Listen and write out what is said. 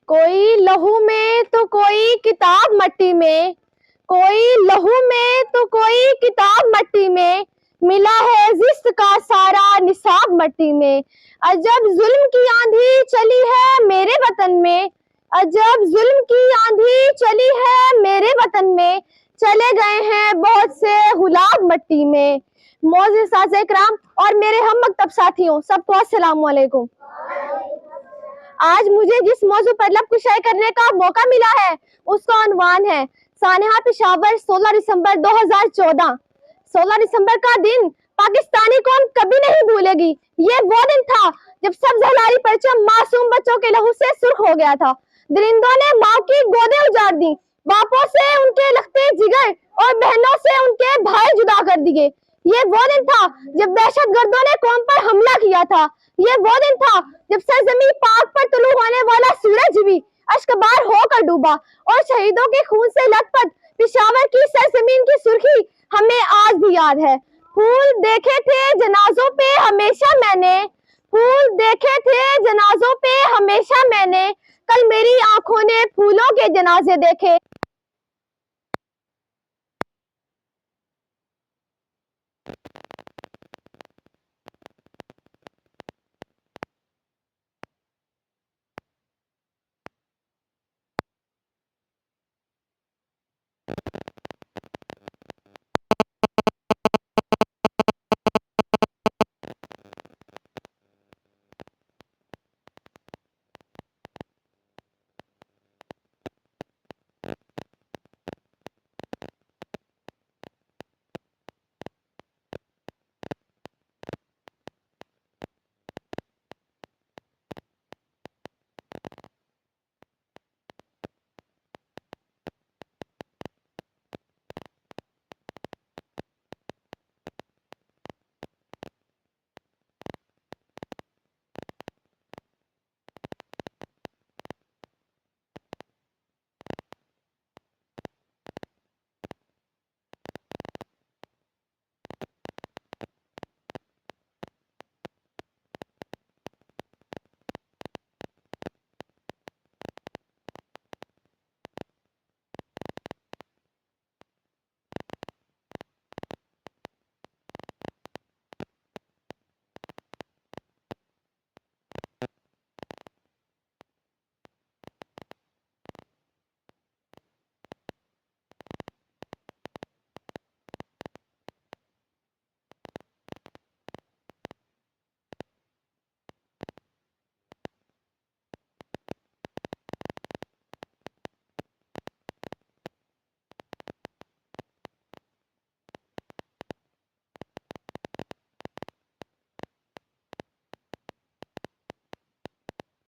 कोई लहू में तो कोई किताब मट्टी में, कोई लहू में तो कोई किताब मट्टी में, मिला है जिस्म का सारा निसाब मट्टी में। अजब जुल्म की आंधी चली है मेरे वतन में, अजब जुल्म की आंधी चली है मेरे वतन में, चले गए हैं बहुत से गुलाब मट्टी में। मोअज़्ज़िज़ साज़ इकराम और मेरे हम मकतब साथियों, सबको अस्सलाम वालेकुम। आज मुझे जिस मौजू पर लब कुशाई करने का मौका मिला है उसका उन्वान है सानिहा पेशावर 16 दिसंबर 2014। 16 दिसंबर का दिन पाकिस्तानी कौम कभी नहीं भूलेगी। ये वो दिन था जब सब जहलारी परचम मासूम बच्चों के लहू से सुर्ख हो गया था। दरिंदों ने माँ की गोदें उजाड़ दी, बापों से उनके लखते जिगर और बहनों से उनके भाई जुदा कर दिए। ये वो दिन था जब दहशतगर्दों ने कौम पर हमला किया था। ये वो दिन था जब सरजमी पाक पर तुलू होने वाला सूरज भी अश्कबार होकर डूबा और शहीदों के खून से लथपथ पेशावर की सरजमीन की सुर्खी हमें आज भी याद है। फूल देखे थे जनाजों पे हमेशा मैंने, फूल देखे थे जनाजों पे हमेशा मैंने, कल मेरी आंखों ने फूलों के जनाजे देखे।